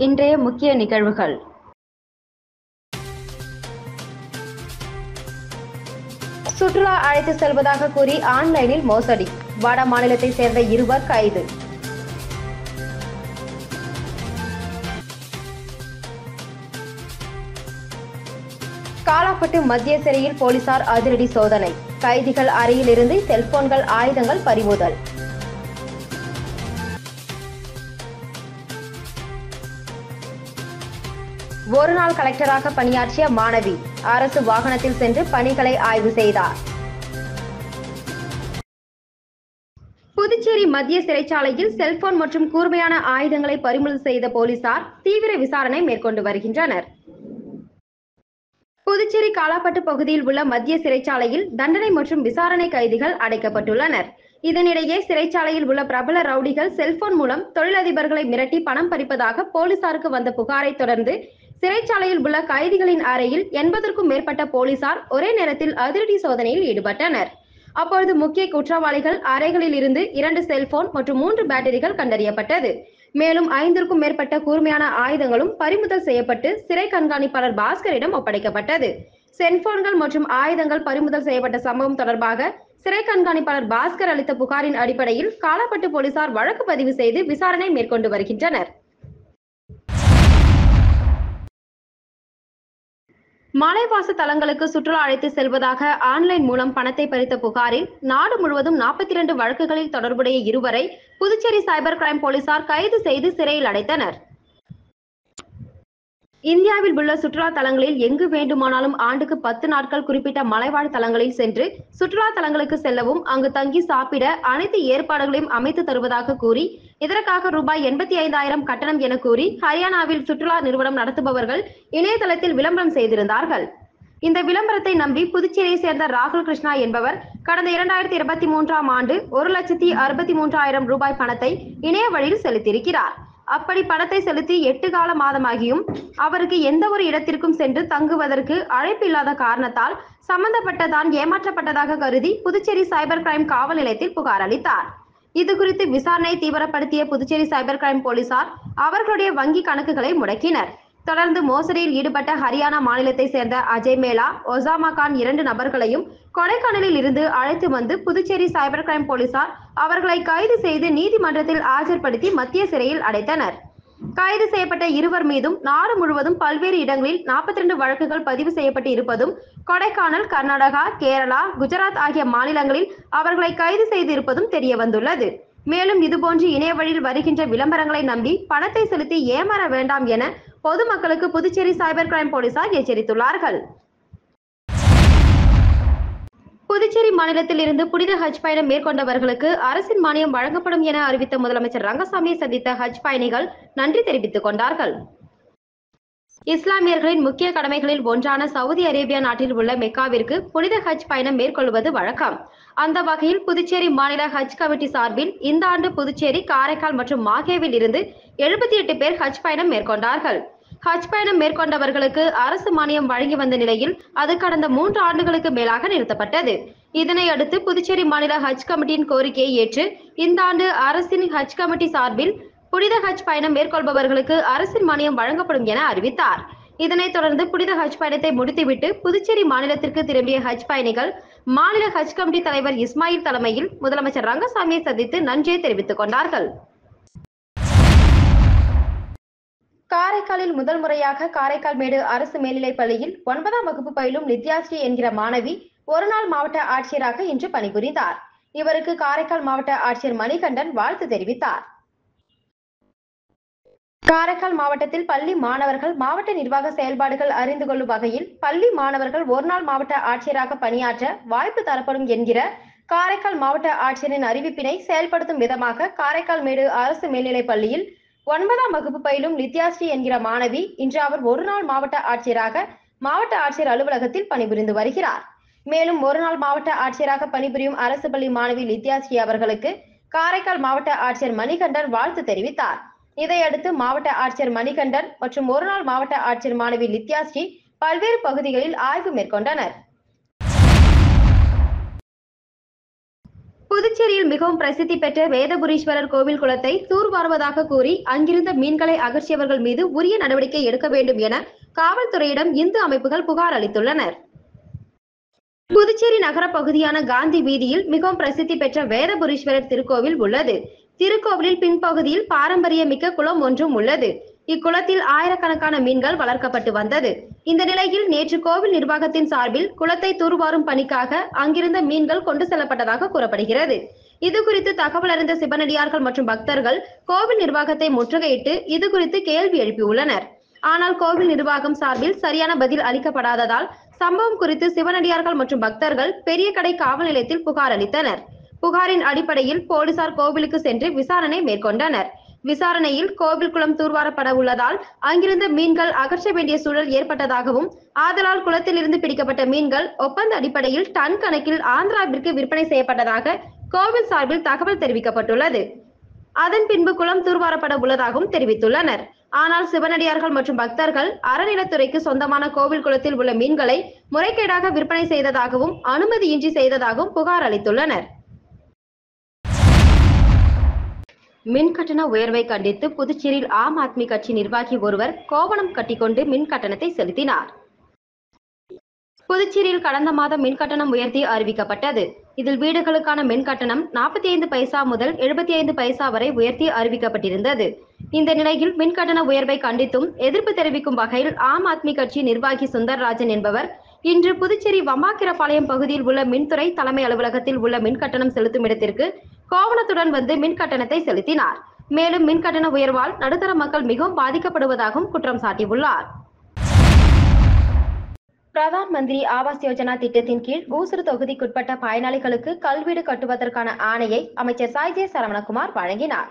இன்றைய முக்கிய நிகழ்வுகள். சுற்றுலா அழைத்து செல்வதாக கூறி ஆன்லைனில் மோசடி, வட மாநிலத்தை சேர்ந்த 2 கைது. காலாப்பட்டு மத்திய சிறையில் போலீசார் அதிரடி சோதனை, கைதிகள் அறையில் இருந்து செல்போன்கள், ஆயுதங்கள் பறிமுதல். ஒரு நாள் கலெக்டராக பணியாற்றிய மாணவி அரசு வாகனத்தில் சென்று பணிகளை ஆய்வு செய்தார். புதுச்சேரி மத்திய சிறைச்சாலையில் செல்போன் மற்றும் கூர்மையான ஆயுதங்களை பறிமுதல் செய்த போலீசார் தீவிர விசாரணை மேற்கொண்டு வருகின்றனர். புதுச்சேரி காலாப்பட்டு பகுதியில் உள்ள மத்திய சிறைச்சாலையில் தண்டனை மற்றும் விசாரணை கைதிகள் அடைக்கப்பட்டுள்ளனர். இதனிடையே சிறைச்சாலையில் உள்ள பிரபல ரவுடிகள் செல்போன் மூலம் தொழிலதிபர்களை மிரட்டி பணம் பறிப்பதாக போலீசாருக்கு வந்த புகாரை தொடர்ந்து சிறைச்சாலையில் உள்ள கைதிகளின் அறையில் 80க்கும் மேற்பட்ட போலீசார் ஒரே நேரத்தில் அதிரடி சோதனையில் ஈடுபட்டனர். அப்பொழுது முக்கிய குற்றவாளிகள் அறைகளில் இருந்து 2 செல்போன் மற்றும் 3 பேட்டரிகள் கண்டறியப்பட்டது. மேலும் 5க்கும் மேற்பட்ட கூர்மையான ஆயுதங்களும் பறிமுதல் செய்யப்பட்டு சிறை கண்காணிப்பாளர் பாஸ்கரிடம் ஒப்படைக்கப்பட்டது. செல்போன்கள் மற்றும் ஆயுதங்கள் பறிமுதல் செய்யப்பட்ட சம்பவம் தொடர்பாக சிறை கண்காணிப்பாளர் பாஸ்கர் அளித்த புகாரின் அடிப்படையில் காலாப்பட்டு போலீசார் வழக்கு பதிவு செய்து விசாரணை மேற்கொண்டு வருகின்றனர். மலைவாச தலங்களுக்கு சுற்றுலா அழைத்து செல்வதாக ஆன்லைன் மூலம் பணத்தை பறித்த புகாரில் நாடு முழுவதும் 42 வழக்குகளில் தொடர்புடைய 2 புதுச்சேரி சைபர் கிரைம் போலீசார் கைது செய்து சிறையில் அடைத்தனர். இந்தியாவில் உள்ள சுற்றுலா தலங்களில் எங்கு வேண்டுமானாலும் ஆண்டுக்கு 10 நாட்கள் குறிப்பிட்ட மலைவாழ் தலங்களில் சென்று சுற்றுலா தலங்களுக்கு செல்லவும் அங்கு தங்கி சாப்பிட அனைத்து ஏற்பாடுகளையும் அமைத்து தருவதாக கூறி இதற்காக ரூபாய் 85,000 கட்டணம் என கூறி ஹரியானாவில் சுற்றுலா நிறுவனம் நடத்துபவர்கள் இணையதளத்தில் விளம்பரம் செய்திருந்தார்கள். இந்த விளம்பரத்தை நம்பி புதுச்சேரியை சேர்ந்த ராகுல் கிருஷ்ணா என்பவர் கடந்த 2023ஆம் ஆண்டு 1,63,000 ரூபாய் பணத்தை இணைய வழியில் செலுத்தியிருக்கிறார். அப்படி பணத்தை செலுத்தி 8 கால மாதமாகியும் அவருக்கு எந்த ஒரு இடத்திற்கும் சென்று தங்குவதற்கு அழைப்பு இல்லாத காரணத்தால் சம்பந்தப்பட்ட தான் ஏமாற்றப்பட்டதாக கருதி புதுச்சேரி சைபர் கிரைம் காவல் நிலையத்தில் புகார் அளித்தார். இது குறித்து விசாரணை தீவிரப்படுத்திய புதுச்சேரி சைபர் கிரைம் போலீசார் அவர்களுடைய வங்கி கணக்குகளை முடக்கினர். தொடர்ந்து மோசடியில் ஈடுபட்ட ஹரியானா மாநிலத்தை சேர்ந்த அஜய் மேலா, ஒசாமா கான் 2 நபர்களையும் கொடைக்கானலில் இருந்து அழைத்து வந்து புதுச்சேரி சைபர் கிரைம் போலீசார் அவர்களை கைது செய்து நீதிமன்றத்தில் ஆஜர்படுத்தி மத்திய சிறையில் அடைத்தனர். கைது செய்யப்பட்ட 2 மீதும் நாடு முழுவதும் பல்வேறு இடங்களில் 42 வழக்குகள் பதிவு செய்யப்பட்டு இருப்பதும், கொடைக்கானல், கர்நாடகா, கேரளா, குஜராத் ஆகிய மாநிலங்களில் அவர்களை கைது செய்து இருப்பதும் தெரிய வந்துள்ளது. மேலும் இதுபோன்று இணைய வழியில் வருகின்ற விளம்பரங்களை நம்பி பணத்தை செலுத்தி ஏமாற வேண்டாம் என பொதுமக்களுக்கு புதுச்சேரி சைபர் கிரைம் போலீசார் எச்சரித்துள்ளார்கள். புதுச்சேரி மாநிலத்தில் இருந்து புனித ஹஜ் பயணம் மேற்கொண்டவர்களுக்கு அரசின் மானியம் வழங்கப்படும் என அறிவித்த முதலமைச்சர் ரங்கசாமியை சந்தித்த ஹஜ் பயணிகள் நன்றி தெரிவித்துக் கொண்டார்கள். இஸ்லாமியர்களின் முக்கிய கடமைகளில் ஒன்றான சவுதி அரேபியா நாட்டில் உள்ள மெக்காவிற்கு புனித ஹஜ் பயணம் மேற்கொள்வது வழக்கம். அந்த வகையில் புதுச்சேரி மாநில ஹஜ் கமிட்டி சார்பில் இந்த ஆண்டு புதுச்சேரி, காரைக்கால் மற்றும் மாஹேவில் இருந்து 78 பேர் ஹஜ் பயணம் மேற்கொண்டார்கள். ஹஜ் பயணம் மேற்கொண்டவர்களுக்கு அரசு மானியம் வழங்கி வந்த நிலையில் அது கடந்த 3 ஆண்டுகளுக்கு மேலாக நிறுத்தப்பட்டது. இதனை அடுத்து புதுச்சேரி மாநில ஹஜ் கமிட்டியின் கோரிக்கையை ஏற்று இந்த ஆண்டு அரசின் ஹஜ் கமிட்டி சார்பில் புனித ஹஜ் பயணம் மேற்கொள்பவர்களுக்கு அரசின் மானியம் வழங்கப்படும் என அறிவித்தார். இதனைத் தொடர்ந்து புனித ஹஜ் பயணத்தை முடித்துவிட்டு புதுச்சேரி மாநிலத்திற்கு திரும்பிய ஹஜ் பயணிகள் மாநில ஹஜ் கமிட்டி தலைவர் இஸ்மாயில் தலைமையில் முதலமைச்சர் ரங்கசாமியை சந்தித்து நன்றியை தெரிவித்துக் கொண்டார்கள். காரைக்காலில் முதல் முறையாக காரைக்கால் மேடு அரசு மேல்நிலைப் பள்ளியில் 9ஆம் வகுப்பு பயிலும் நித்யாஸ்ரீ என்கிற மாணவி ஒருநாள் மாவட்ட ஆட்சியராக இன்று பணிபுரிந்தார். இவருக்கு காரைக்கால் மாவட்ட ஆட்சியர் மணிகண்டன் வாழ்த்து தெரிவித்தார். காரைக்கால் மாவட்டத்தில் பள்ளி மாணவர்கள் மாவட்ட நிர்வாக செயல்பாடுகள் அறிந்து கொள்ளும் வகையில் பள்ளி மாணவர்கள் ஒருநாள் மாவட்ட ஆட்சியராக பணியாற்ற வாய்ப்பு தரப்படும் என்கிற காரைக்கால் மாவட்ட ஆட்சியரின் அறிவிப்பினை செயல்படுத்தும் விதமாக காரைக்கால் மேடு அரசு மேல்நிலைப் பள்ளியில் 9ஆம் வகுப்பு பயிலும் நித்யாஸ்ரீ என்கிற மாணவி இன்று அவர் ஒருநாள் மாவட்ட ஆட்சியராக மாவட்ட ஆட்சியர் அலுவலகத்தில் பணிபுரிந்து வருகிறார். மேலும் ஒருநாள் மாவட்ட ஆட்சியராக பணிபுரியும் அரசு பள்ளி மாணவி நித்யாஸ்ரீ அவர்களுக்கு காரைக்கால் மாவட்ட ஆட்சியர் மணிகண்டன் வாழ்த்து தெரிவித்தார். இதையடுத்து மாவட்ட ஆட்சியர் மணிகண்டன் மற்றும் ஒருநாள் மாவட்ட ஆட்சியர் மாணவி லித்யாஸ்ரீ பல்வேறு பகுதிகளில் ஆய்வு மேற்கொண்டனர். புதுச்சேரியில் மிகவும் பிரசித்தி பெற்ற வேதபுரீஸ்வரர் கோவில் குளத்தை தூர்வாருவதாக கூறி அங்கிருந்த மீன்களை அகற்றியவர்கள் மீது உரிய நடவடிக்கை எடுக்க வேண்டும் என காவல்துறையிடம் இந்து அமைப்புகள் புகார் அளித்துள்ளனர். புதுச்சேரி நகர பகுதியான காந்தி வீதியில் மிகவும் பிரசித்தி பெற்ற வேதபுரீஸ்வரர் திருக்கோவில் உள்ளது. திருக்கோவிலில் பின்பகுதியில் பாரம்பரியமிக்க குளம் ஒன்றும் உள்ளது. இக்குளத்தில் ஆயிரக்கணக்கான மீன்கள் வளர்க்கப்பட்டு வந்தது. இந்த நிலையில் நேற்று கோவில் நிர்வாகத்தின் சார்பில் குளத்தை தூர்வாரும் பணிக்காக அங்கிருந்த மீன்கள் கொண்டு செல்லப்பட்டதாக கூறப்படுகிறது. இது குறித்து தகவல் அறிந்த சிவனடியார்கள் மற்றும் பக்தர்கள் கோவில் நிர்வாகத்தை முற்றுகையிட்டு இது குறித்து கேள்வி எழுப்பியுள்ளனர். ஆனால் கோவில் நிர்வாகம் சார்பில் சரியான பதில் அளிக்கப்படாததால் சம்பவம் குறித்து சிவனடியார்கள் மற்றும் பக்தர்கள் பெரிய கடை காவல் நிலையத்தில் புகார் அளித்தனர். புகாரின் அடிப்படையில் போலீசார் கோவிலுக்கு சென்று விசாரணை மேற்கொண்டனர். விசாரணையில் கோவில் குளம் தூர்வாரப்பட உள்ளதால் அங்கிருந்த மீன்கள் அகற்ற வேண்டிய சூழல் ஏற்பட்டதாகவும், ஆதலால் குளத்தில் இருந்து பிடிக்கப்பட்ட மீன்கள் ஒப்பந்த அடிப்படையில் டன் கணக்கில் ஆந்திராவிற்கு விற்பனை செய்யப்பட்டதாக கோவில் சார்பில் தகவல் தெரிவிக்கப்பட்டுள்ளது. அதன் பின்பு குளம் தூர்வாரப்பட உள்ளதாகவும் தெரிவித்துள்ளனர். ஆனால் சிவனடியார்கள் மற்றும் பக்தர்கள் அறநிலத்துறைக்கு சொந்தமான கோவில் குளத்தில் உள்ள மீன்களை முறைகேடாக விற்பனை செய்ததாகவும் அனுமதியின்றி செய்ததாகவும் புகார் அளித்துள்ளனர். மின் கட்டண உயர்வை கண்டித்து புதுச்சேரியில் ஆம் ஆத்மி கட்சி நிர்வாகி ஒருவர் கோவணம் கட்டிக்கொண்டு மின் கட்டணத்தை செலுத்தினார். புதுச்சேரியில் கடந்த மாதம் மின் கட்டணம் உயர்த்தி அறிவிக்கப்பட்டது. இதில் வீடுகளுக்கான மின் கட்டணம் 45 பைசா முதல் 75 பைசா வரை உயர்த்தி அறிவிக்கப்பட்டிருந்தது. இந்த நிலையில் மின் கட்டண உயர்வை கண்டித்தும் எதிர்ப்பு தெரிவிக்கும் வகையில் ஆம் ஆத்மி கட்சி நிர்வாகி சுந்தர்ராஜன் என்பவர் இன்று புதுச்சேரி வம்பாக்கிரபாளையம் பகுதியில் உள்ள மின்துறை தலைமை அலுவலகத்தில் உள்ள மின் கட்டணம் செலுத்தும் இடத்திற்கு கோவணத்துடன் வந்து மின் கட்டணத்தை செலுத்தினார். மேலும் மின் கட்டண உயர்வால் நடுத்தர மக்கள் மிகவும் பாதிக்கப்படுவதாகவும் குற்றம் சாட்டியுள்ளார். பிரதான் மந்திரி ஆவாஸ் யோஜனா திட்டத்தின் கீழ் ஊசுடு தொகுதிக்குட்பட்ட பயனாளிகளுக்கு கல்வீடு கட்டுவதற்கான ஆணையை அமைச்சர் சாய்ஜே சரவணகுமார் வழங்கினார்.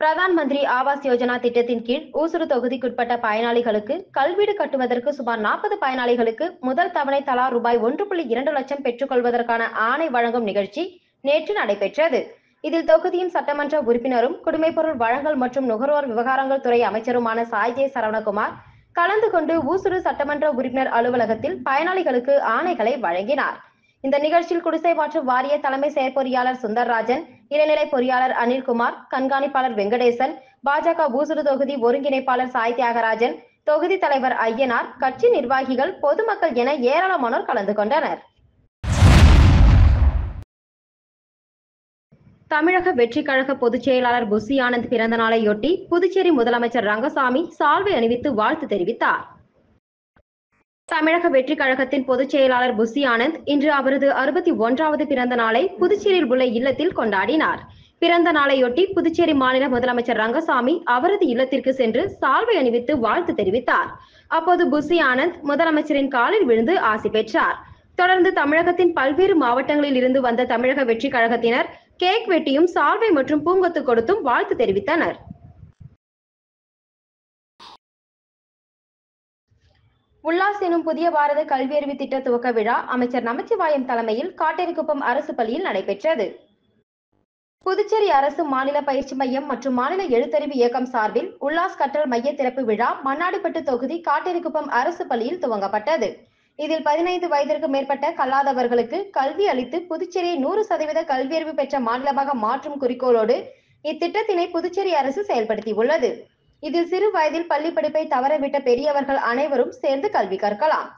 பிரதான் மந்திரி ஆவாஸ் யோஜனா திட்டத்தின் கீழ் ஊசுடு தொகுதிக்குட்பட்ட பயனாளிகளுக்கு கல்வீடு கட்டுவதற்கு சுமார் 40 பயனாளிகளுக்கு முதல் தவணை தலா ரூபாய் 1.2 லட்சம் பெற்றுக் கொள்வதற்கான ஆணை வழங்கும் நிகழ்ச்சி நேற்று நடைபெற்றது. இதில் தொகுதியின் சட்டமன்ற உறுப்பினரும் குடிமைப்பொருள் வழங்கல் மற்றும் நுகர்வோர் விவகாரங்கள் துறை அமைச்சருமான சாய்ஜே சரவணகுமார் கலந்து கொண்டு ஊசுடு சட்டமன்ற உறுப்பினர் அலுவலகத்தில் பயனாளிகளுக்கு ஆணைகளை வழங்கினார். இந்த நிகழ்ச்சியில் குடிசை மாற்று வாரிய தலைமை செயற்பொறியாளர் சுந்தர்ராஜன், இளநிலை பொறியாளர் அனில்குமார், கண்காணிப்பாளர் வெங்கடேசன், பாஜக ஊசுடு தொகுதி ஒருங்கிணைப்பாளர் சாய் தியாகராஜன், தொகுதி தலைவர் ஐயனார், கட்சி நிர்வாகிகள், பொதுமக்கள் என ஏராளமானோர் கலந்து கொண்டனர். தமிழக வெற்றி கழக பொதுச் செயலாளர் புசி ஆனந்த் பிறந்த நாளையொட்டி புதுச்சேரி முதலமைச்சர் ரங்கசாமி சால்வை அணிவித்து வாழ்த்து தெரிவித்தார். தமிழக வெற்றி கழகத்தின் பொதுச் செயலாளர் புசி ஆனந்த் இன்று அவரது 61வது பிறந்த நாளை புதுச்சேரியில் உள்ள இல்லத்தில் கொண்டாடினார். பிறந்த நாளையொட்டி புதுச்சேரி மாநில முதலமைச்சர் ரங்கசாமி அவரது இல்லத்திற்கு சென்று சால்வை அணிவித்து வாழ்த்து தெரிவித்தார். அப்போது புசி ஆனந்த் முதலமைச்சரின் காலில் விழுந்து ஆசி பெற்றார். தொடர்ந்து தமிழகத்தின் பல்வேறு மாவட்டங்களில் இருந்து வந்த தமிழக வெற்றி கழகத்தினர் கேக் வெட்டியும் சால்வை மற்றும் பூங்கொத்து கொடுத்தும் வாழ்த்து தெரிவித்தனர். உல்லாஸ் எனும் புதிய பாரத கல்வியறிவு திட்ட துவக்க விழா அமைச்சர் நமச்சிவாயம் தலைமையில் காட்டேரிக்குப்பம் அரசு பள்ளியில் நடைபெற்றது. புதுச்சேரி அரசு மாநில பயிற்சி மையம் மற்றும் மாநில எழுத்தறிவு இயக்கம் சார்பில் உல்லாஸ் கற்றல் மைய திறப்பு விழா மண்ணாடிப்பட்டு தொகுதி காட்டேரிக்குப்பம் அரசு பள்ளியில் துவங்கப்பட்டது. இதில் 15 வயதிற்கு மேற்பட்ட கல்லாதவர்களுக்கு கல்வி அளித்து புதுச்சேரியை 100% கல்வியறிவு பெற்ற மாநிலமாக மாற்றும் குறிக்கோளோடு இத்திட்டத்தினை புதுச்சேரி அரசு செயல்படுத்தியுள்ளது. இதில் சிறு வயதில் பள்ளி படிப்பை தவறவிட்ட பெரியவர்கள் அனைவரும் சேர்ந்து கல்வி கற்கலாம்.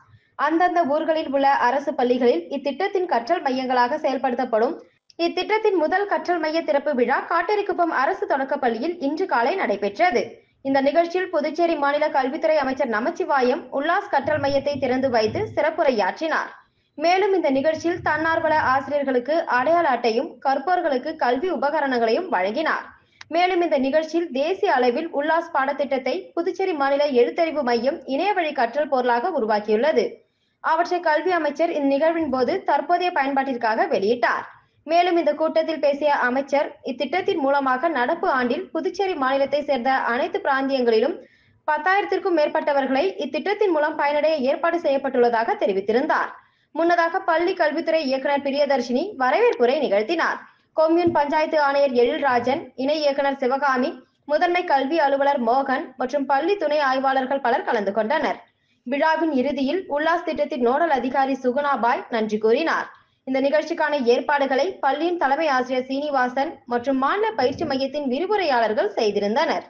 அந்தந்த ஊர்களில் உள்ள அரசு பள்ளிகளில் இத்திட்டத்தின் கற்றல் மையங்களாக செயல்படுத்தப்படும். இத்திட்டத்தின் முதல் கற்றல் மைய திறப்பு விழா காட்டேரிக்குப்பம் அரசு தொடக்கப் பள்ளியில் இன்று காலை நடைபெற்றது. இந்த நிகழ்ச்சியில் புதுச்சேரி மாநில கல்வித்துறை அமைச்சர் நமச்சிவாயம் உல்லாஸ் கற்றல் மையத்தை திறந்து வைத்து சிறப்புரையாற்றினார். மேலும் இந்த நிகழ்ச்சியில் தன்னார்வல ஆசிரியர்களுக்கு அடையாள அட்டையும் கற்போர்களுக்கு கல்வி உபகரணங்களையும் வழங்கினார். மேலும் இந்த நிகழ்ச்சியில் தேசிய அளவில் உல்லாஸ் பாடத்திட்டத்தை புதுச்சேரி மாநில எழுத்தறிவு மையம் இணையவழி கற்றல் பொருளாக உருவாக்கியுள்ளது. அவற்றை கல்வி அமைச்சர் இந்நிகழ்வின் போது தற்போதைய பயன்பாட்டிற்காக வெளியிட்டார். மேலும் இந்த கூட்டத்தில் பேசிய அமைச்சர் இத்திட்டத்தின் மூலமாக நடப்பு ஆண்டில் புதுச்சேரி மாநிலத்தை சேர்ந்த அனைத்து பிராந்தியங்களிலும் 10,000க்கும் மேற்பட்டவர்களை இத்திட்டத்தின் மூலம் பயனடைய ஏற்பாடு செய்யப்பட்டுள்ளதாக தெரிவித்திருந்தார். முன்னதாக பள்ளி கல்வித்துறை இயக்குனர் பிரியதர்ஷினி வரவேற்புரை நிகழ்த்தினார். கொம்யூன் பஞ்சாயத்து ஆணையர் எழில்ராஜன், இணை இயக்குனர் சிவகாமி, முதன்மை கல்வி அலுவலர் மோகன் மற்றும் பள்ளி துணை ஆய்வாளர்கள் பலர் கலந்து கொண்டனர். விழாவின் இறுதியில் உல்லாஸ் திட்டத்தின் நோடல் அதிகாரி சுகுணாபாய் நன்றி கூறினார். இந்த நிகழ்ச்சிக்கான ஏற்பாடுகளை பள்ளியின் தலைமை ஆசிரியர் சீனிவாசன் மற்றும் மாநில பயிற்சி மையத்தின் விரிவுரையாளர்கள் செய்திருந்தனர்.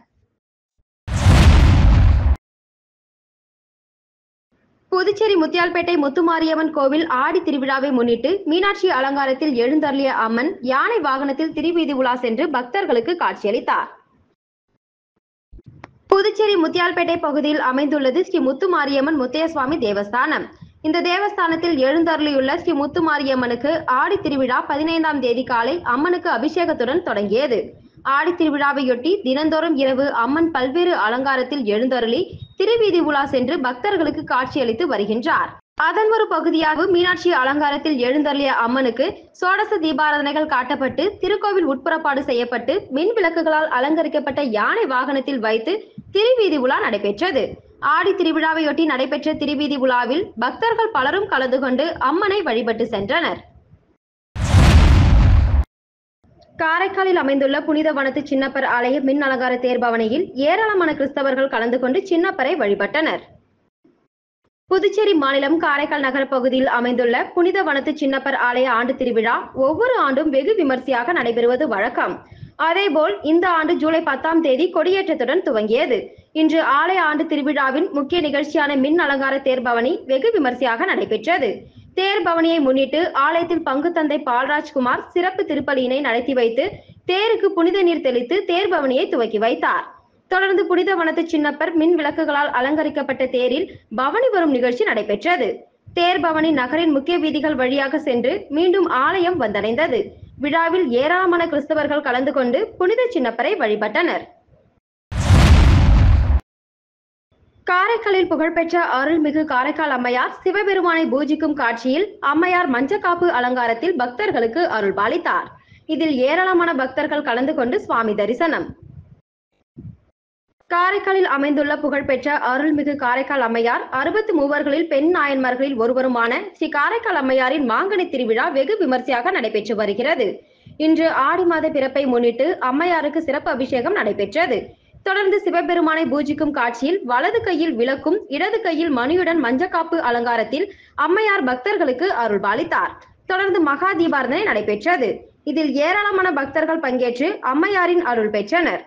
புதுச்சேரி முத்தியால்பேட்டை முத்துமாரியம்மன் கோவில் ஆடி திருவிழாவை முன்னிட்டு மீனாட்சி அலங்காரத்தில் எழுந்தருளிய அம்மன் யானை வாகனத்தில் திருவீதி உலா சென்று பக்தர்களுக்கு காட்சியளித்தார். புதுச்சேரி முத்தியால்பேட்டை பகுதியில் அமைந்துள்ளது ஸ்ரீ முத்துமாரியம்மன் முத்தையசுவாமி தேவஸ்தானம். இந்த தேவஸ்தானத்தில் எழுந்தருளியுள்ள ஸ்ரீ முத்துமாரியம்மனுக்கு ஆடி திருவிழா 15ஆம் தேதி காலை அம்மனுக்கு அபிஷேகத்துடன் தொடங்கியது. ஆடி திருவிழாவையொட்டி தினந்தோறும் இரவு அம்மன் பல்வேறு அலங்காரத்தில் எழுந்தருளி திருவீதி உலா சென்று பக்தர்களுக்கு காட்சியளித்து வருகின்றார். அதன் ஒரு பகுதியாக மீனாட்சி அலங்காரத்தில் எழுந்தருளிய அம்மனுக்கு சோடச தீபாராதனைகள் காட்டப்பட்டு திருக்கோவில் உட்புறப்பாடு செய்யப்பட்டு மின் விளக்குகளால் அலங்கரிக்கப்பட்ட யானை வாகனத்தில் வைத்து திருவீதி உலா நடைபெற்றது. ஆடி திருவிழாவையொட்டி நடைபெற்ற திருவீதி உலாவில் பக்தர்கள் பலரும் கலந்து கொண்டு அம்மனை வழிபட்டு சென்றனர். காரைக்காலில் அமைந்துள்ள புனித வனத்து சின்னப்பர் ஆலய மின் அலங்கார தேர்பவனியில் ஏராளமான கிறிஸ்தவர்கள் கலந்து கொண்டு சின்னப்பரை வழிபட்டனர். புதுச்சேரி மாநிலம் காரைக்கால் நகர பகுதியில் அமைந்துள்ள புனித வனத்து சின்னப்பர் ஆலய ஆண்டு திருவிழா ஒவ்வொரு ஆண்டும் வெகு விமர்சையாக நடைபெறுவது வழக்கம். அதேபோல் இந்த ஆண்டு ஜூலை 10ஆம் தேதி கொடியேற்றத்துடன் துவங்கியது. இன்று ஆலய ஆண்டு திருவிழாவின் முக்கிய நிகழ்ச்சியான மின் அலங்கார தேர்பவனி வெகு விமர்சையாக நடைபெற்றது. தேர்பவனியை முன்னிட்டு ஆலயத்தில் பங்கு தந்தை பால்ராஜ்குமார் சிறப்பு திருப்பலியினை நடத்தி வைத்து தேருக்கு புனித நீர் தெளித்து தேர்பவனியை துவக்கி வைத்தார். தொடர்ந்து புனித வனத்து சின்னப்பர் மின் விளக்குகளால் அலங்கரிக்கப்பட்ட தேரில் பவனி வரும் நிகழ்ச்சி நடைபெற்றது. தேர்பவனி நகரின் முக்கிய வீதிகள் வழியாக சென்று மீண்டும் ஆலயம் வந்தடைந்தது. விழாவில் ஏராளமான கிறிஸ்தவர்கள் கலந்து கொண்டு புனித சின்னப்பரை வழிபட்டனர். காரைக்காலில் புகழ்பெற்ற அருள்மிகு காரைக்கால் அம்மையார் சிவபெருமானை பூஜிக்கும் காட்சியில் அம்மையார் மஞ்சக்காப்பு அலங்காரத்தில் பக்தர்களுக்கு அருள் பாலித்தார். இதில் ஏராளமான பக்தர்கள் கலந்து கொண்டு சுவாமி தரிசனம். காரைக்காலில் அமைந்துள்ள புகழ்பெற்ற அருள்மிகு காரைக்கால் அம்மையார் 63 பெண் நாயன்மார்களில் ஒருவருமான ஸ்ரீ காரைக்கால் அம்மையாரின் மாங்கனி திருவிழா வெகு விமர்சையாக நடைபெற்று வருகிறது. இன்று ஆடி மாத பிறப்பை முன்னிட்டு அம்மையாருக்கு சிறப்பு அபிஷேகம் நடைபெற்றது. தொடர்ந்து சிவபெருமானை பூஜிக்கும் காட்சியில் வலது கையில் விளக்கும் இடது கையில் மணியுடன் மஞ்சக்காப்பு அலங்காரத்தில் அம்மையார் பக்தர்களுக்கு அருள் பாலித்தார். தொடர்ந்து மகா தீபாராதனை நடைபெற்றது. இதில் ஏராளமான பக்தர்கள் பங்கேற்று அம்மையாரின் அருள் பெற்றனர்.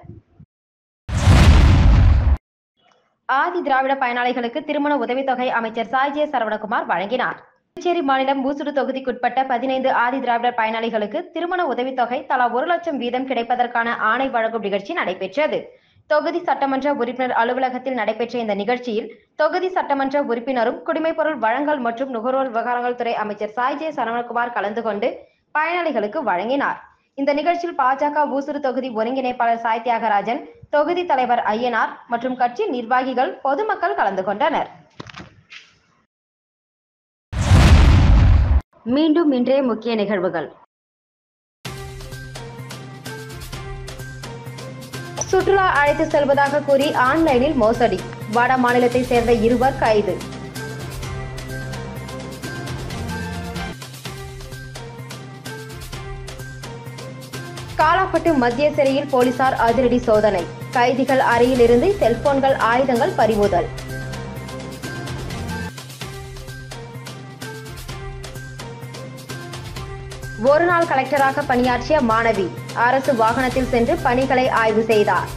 ஆதி திராவிட பயனாளிகளுக்கு திருமண உதவித்தொகை அமைச்சர் சாய்ஜே சரவணகுமார் வழங்கினார். புதுச்சேரி மாநிலம் ஊசுடு தொகுதிக்குட்பட்ட 15 ஆதி திராவிடர் பயனாளிகளுக்கு திருமண உதவித்தொகை தலா 1 லட்சம் வீதம் கிடைப்பதற்கான ஆணை வழங்கும் நிகழ்ச்சி நடைபெற்றது. தொகுதி சட்டமன்ற உறுப்பினர் அலுவலகத்தில் நடைபெற்ற இந்த நிகழ்ச்சியில் தொகுதி சட்டமன்ற உறுப்பினரும் குடிமைப்பொருள் வழங்கல் மற்றும் நுகர்வோர் விவகாரங்கள் துறை அமைச்சர் சாய்ஜே சரவணகுமார் கலந்து கொண்டு பயனாளிகளுக்கு வழங்கினார். இந்த நிகழ்ச்சியில் பாஜக ஊசுடு தொகுதி ஒருங்கிணைப்பாளர் சாய் தியாகராஜன், தொகுதி தலைவர் ஐயனார் மற்றும் கட்சி நிர்வாகிகள், பொதுமக்கள் கலந்து கொண்டனர். மீண்டும் இன்றைய முக்கிய நிகழ்வுகள். சுற்றுலா அழைத்து செல்வதாக கூறி ஆன்லைனில் மோசடி, வட மாநிலத்தை சேர்ந்த 2 கைது. காலாப்பட்டு மத்திய சிறையில் போலீசார் அதிரடி சோதனை, கைதிகள் அறையில் இருந்து செல்போன்கள், ஆயுதங்கள் பறிமுதல். ஒரு நாள் கலெக்டராக பணியாற்றிய மாணவி அரசு வாகனத்தில் சென்று பணிகளை ஆய்வு செய்தார்.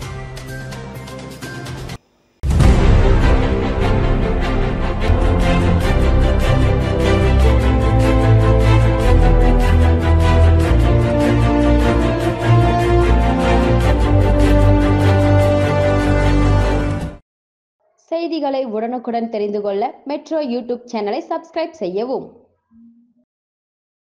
செய்திகளை உடனுக்குடன் தெரிந்து கொள்ள மெட்ரோ யூடியூப் சேனலை சப்ஸ்கிரைப் செய்யவும்.